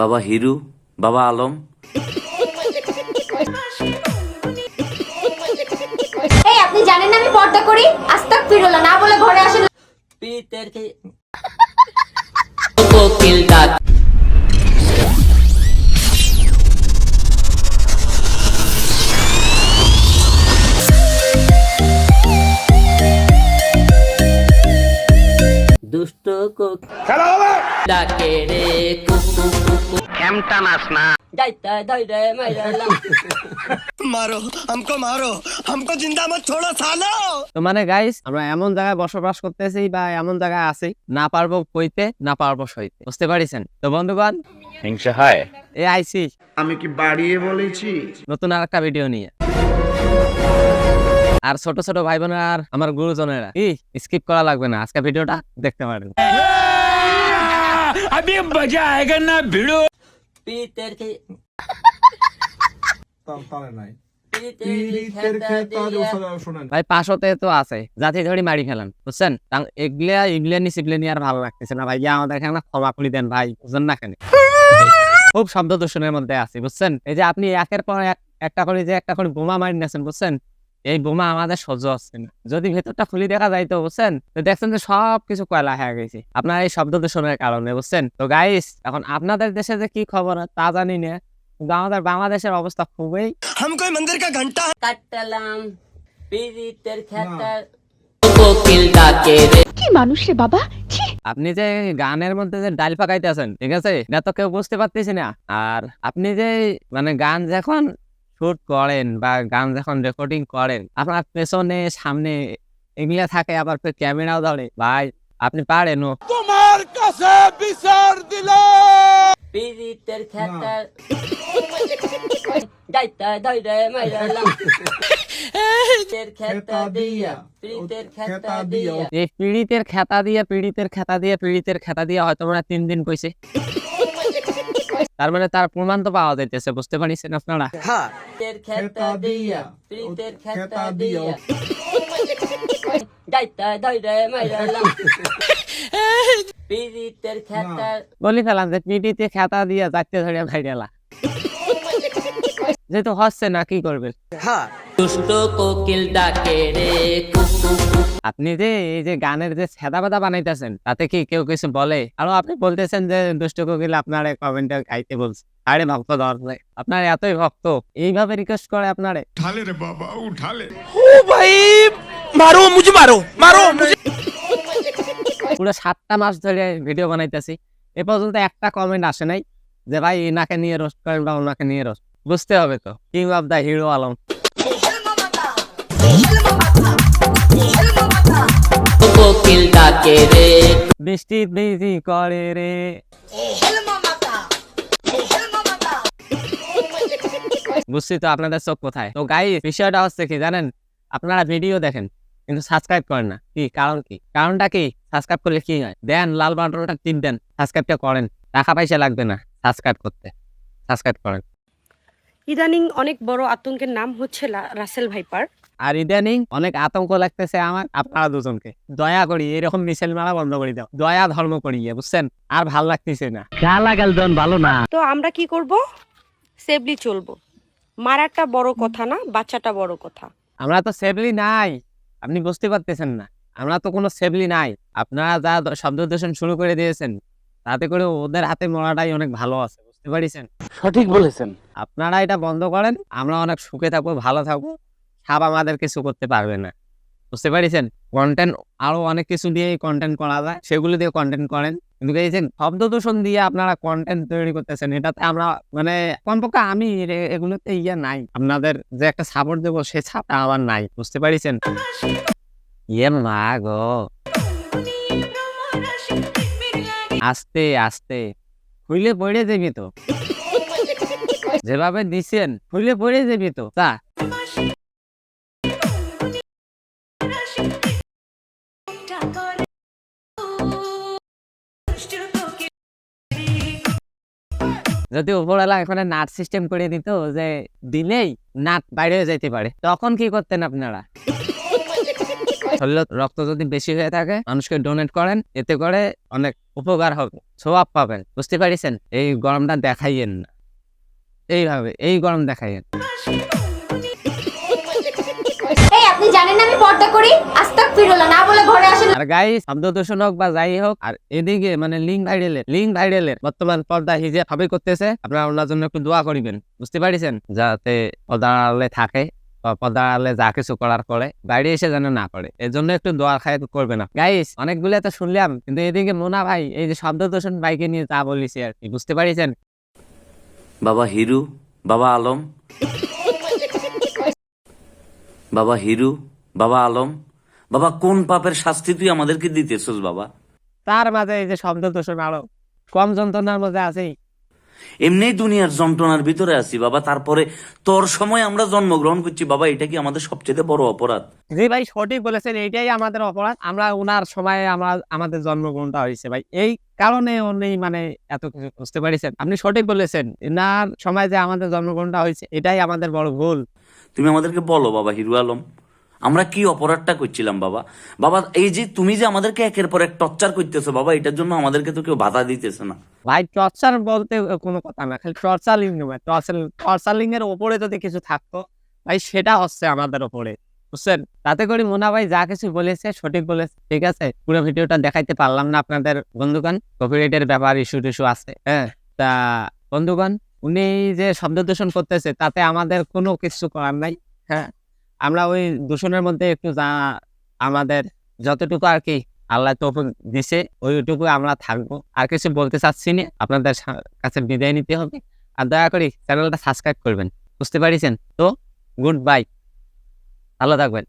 বাবা হিরু, বাবা আলম। এই আপনি জানেন না আমি পর্দা করি? আস্তাক ফিরুল্লাহ না বলে ঘরে আসেন। পিতের কে কোকিল ডাক দুষ্ট কোকিল ডাকে রে কুকু কুকু খেমটা নাস না যাইতা দইরে মাইরালাম মারো हमको जिंदा मत छोड़ो सालो। তো মানে গাইস আমরা এমন জায়গায় বসবাস করতেছি বা এমন জায়গায় আছি, না পারবো কইতে না পারবো সইতে, বুঝতে পারিছেন তো বন্ধুগণ? হিংসা হয়। এই আইসি আমি কি বাড়িয়ে বলেছি? নতুন আর একটা ভিডিও নিয়ে। আর ছোট ছোট ভাই বোনেরা আর আমার গুরুজনেরা স্কিপ করা লাগবে না, আজকে ভিডিওটা দেখতে পারেন। अभी मजा आएगा ना भिड़ो। পিতের কে তারে নাই পিতের খেতা দিয়া ভাই পাশতে তো আছে জাতি ধরি মারি ফেলান, বুঝছেন? এগুলা নিয়ে আর ভালো লাগতেছে না ভাই, আমাদের এখানে ক্ষমা করে দেন ভাই, বুঝছেন না? কেন খুব শব্দ দূষণের মধ্যে আছি, বুঝছেন? এই যে আপনি একের পর একটা করে বোমা মারি নিয়েছেন, বুঝছেন? এই বোমা আমাদের সহ্য হচ্ছে না। যদি ভেতরটা খুলি দেখা যায় তো, বুঝছেন, তো দেখছেন যে সবকিছু কয়লা হয়ে গেছে আপনার এই শব্দ দূষণের কারণে, বুঝছেন? তো গাইস এখন আপনাদের দেশে যে কি খবর তা জানি না, কিন্তু আমাদের বাংলাদেশের অবস্থা খুবই। हम कोई मंदिर का घंटा কাটলাম পিতের খেতা কোকিল ডাকে রে কি মানুষ রে বাবা? আপনি যে গানের মধ্যে যে ডাল পাকাইতেছেন, ঠিক আছে, এটা তো কেউ বুঝতে পারতেছি না। আর আপনি যে মানে গান যখন শুট করেন বা গান যখন রেকর্ডিং করেন, আপনার পেছনে সামনে এগুলা থাকে, আবার ক্যামেরাও ধরে, ভাই আপনি পারেন ও তোমার কাছে বিচার দিলাম। পিতের খেতা যাইতা দইরে মাইরালাম পিতের খেতা দিয়া পিতের খেতা দিয়া এই পীড়িতের খেতা দিয়ে হয়তো আমরা 3 দিন কইছে, তার মানে তার প্রমাণ তো পাওয়া যাইতেছে, বুঝতে পারছেন আপনারা? পিতের খেতা দিয়া পিতের খেতা দিয়া যাইতা দইরে মাইরালাম পিতের খেতা বলি ফেলাম যে পিড়িতে খেতা দিয়ে যাইতে ধরে ভাইরালা, যেহেতু হচ্ছে না কি করবে। দুষ্ট কোকিল ডাকে রে কুকু কুকু আপনি যে এই যে গানের যে ছেদা বেদা বানাইতেছেন, তাতে কি কেউ কিছু বলে? আর আপনি বলতেছেন যে দুষ্ট কোকিল আপনার কমেন্টে গাইতে বলছে। আরে ভক্ত দরকার, আপনার এতই ভক্ত এইভাবে রিকোয়েস্ট করে আপনারে? उठा ले रे बाबा उठा ले। मारो मुझे मारो मुझे। পুরো 7টা মাস ধরে ভিডিও বানাইতেছি, এ পর্যন্ত একটা কমেন্ট আসে নাই যে ভাই এনাকে নিয়ে রোস্ট করেন বা ওনাকে নিয়ে রোস্ট। বুঝতে হবে তো, king of the hero Alam. কোকিল ডাকে রে বৃষ্টি বৃষ্টি করে রে। বুঝছি তো আপনাদের চোখ কোথায়। তো গাইস বিষয়টা হচ্ছে কি জানেন, আপনারা ভিডিও দেখেন কিন্তু সাবস্ক্রাইব করেন না। কি কারণ? কি কারণটা কি? সাবস্ক্রাইব করলে কি হয়? দেন লাল বাটনটা টিপ দেন, সাবস্ক্রাইবটা করেন, টাকা পয়সা লাগবে না সাবস্ক্রাইব করতে, সাবস্ক্রাইব করেন। ইদানিং অনেক বড় আতঙ্কের নাম হচ্ছে রাসেল ভাইপার। আর ইদানিং অনেক আতঙ্ক লাগতেছে আমার আপনারা দুজনকে। দয়া করি এরকম মিছিল মারা বন্ধ করে দাও, দয়া ধর্ম করিয়ে, বুঝছেন? আর ভাল লাগতেছে না, গালাগাল দন ভালো না। তো আমরা কি করব? সেফলি চলবো। মারাটা বড় কথা না, বাচ্চাটা বড় কথা। আমরা তো সেফলি নাই, আপনি বুঝতে পারতেছেন না, আমরা তো কোনো সেফলি নাই। আপনারা যা শব্দ দূষণ শুরু করে দিয়েছেন, তাতে করে ওদের হাতে মরাটাই অনেক ভালো আছে, বুঝতে পারছেন? সঠিক বলেছেন। আপনারা এটা বন্ধ করেন, আমরা অনেক সুখে থাকবো, ভালো থাকবো, সাপ আমাদের কিছু করতে পারবে না, বুঝতে পারছেন? কন্টেন্ট আরো অনেক কিছু দিয়ে কন্টেন্ট করা যায়, সেগুলো দিয়ে কন্টেন্ট করেন। কিন্তু এই যে শব্দ দূষণ দিয়ে আপনারা কন্টেন্ট তৈরি করতেছেন, এটাতে আমরা মানে কমপক্ষে আমি এগুলোতে নাই, আপনাদের যে একটা সাপোর্ট দেবো সে ছাপটা আমার নাই, বুঝতে পারছেন? ইয়ে মা গো, আস্তে আস্তে খুইলে পড়ে যাবি তো, যেভাবে দিচ্ছেন খুইলে পড়ে যাবি তো। তা যদি উপরওয়ালা এখানে নাট সিস্টেম করে দিত যে দিলেই নাট বাইরে যাইতে পারে, তখন কি করতেন আপনারা? শরীরে রক্ত যদি বেশি হয়ে থাকে মানুষকে ডোনেট করেন, এতে করে অনেক উপকার হবে, সোয়াব পাবেন। বুঝতে পারিছেন? এই গরমটা দেখাইয়েন না, এইভাবে এই গরম দেখাইয়েন। এই আপনি জানেন না আমি পর্দা করি, আস্তাগফিরুল্লাহ না বলে ঘরে আসেন। আর গাইস, শব্দ দূষণ হোক বা যাই হোক, আর এদিকে মানে লিঙ্ক ভাইরালের বর্তমান পর্দা হিজাব সবই করতেছে। আপনারা ওনার জন্য একটু দোয়া করিবেন। বুঝতে পারিছেন? যাতে পর্দার আড়ালে থাকে বা পর্দার আড়ালে যা কিছু করার করে বাইরে এসে যেন না করে, এর জন্য একটু দোয়া খায় করবে না। গাইস, অনেকগুলো তো শুনলাম, কিন্তু এদিকে মোনা ভাই এই যে শব্দ দূষণ বাইকে নিয়ে তা বলিছি আর কি। বুঝতে পারিছেন? বাবা হিরু, বাবা আলম, বাবা হিরু, বাবা আলম, বাবা কোন পাপের শাস্তি তুই আমাদেরকে দিতেছস বাবা? তার মাঝে এই যে শব্দ দূষণ আরো কম যন্ত্রণার মধ্যে আছেই। এমনি দুনিয়ার যন্ত্রণার ভিতরে আছি বাবা, তারপরে তোর সময় আমরা জন্মগ্রহণ করছি বাবা, এটা কি আমাদের সবচেয়ে বড় অপরাধ? জি ভাই, সঠিক বলেছেন, এইটাই আমাদের অপরাধ। আমরা ওনার সময়ে আমাদের জন্মগ্রহণটা হয়েছে ভাই, এই কারণে উনি মানে এত কিছু। বুঝতে পারিছেন? আপনি সঠিক বলেছেন, এনার সময় যে আমাদের জন্মগ্রহণটা হয়েছে এটাই আমাদের বড় ভুল। তুমি আমাদেরকে বলো বাবা হিরু আলম, আমরা কি অপরাধটা করছিলাম বাবা? বাবা এই যে তুমি যে আমাদেরকে একের পর এক টর্চার করতেছো বাবা, এটার জন্য আমাদেরকে তো কেউ বাধা দিতেছে না। ভাই টর্চার বলতে কোনো কথা না, খালি টর্চারিং নয়, টর্চারিং এর ওপরে যদি কিছু থাকতো ভাই সেটা হচ্ছে আমাদের ওপরে। বুঝছেন? তাতে করে মোনা ভাই যা কিছু বলেছে সঠিক বলেছে। ঠিক আছে, পুরো ভিডিওটা দেখাইতে পারলাম না আপনাদের বন্ধুগণ, কপিরাইটের ব্যাপার ইস্যু টিস্যু আছে। হ্যাঁ, তা বন্ধুগণ, উনি যে শব্দ দূষণ করতেছে তাতে আমাদের কোনো কিছু করার নাই। হ্যাঁ, আমরা ওই দূষণের মধ্যে একটু যা আমাদের যতটুকু আর কি আল্লাহ তৌফিক দিছে ওইটুকু আমরা থাকবো। আর কিছু বলতে চাচ্ছি না, আপনাদের কাছে বিদায় নিতে হবে। আর দয়া করে চ্যানেলটা সাবস্ক্রাইব করবেন। বুঝতে পারিছেন তো? গুড বাই, ভালো থাকবেন।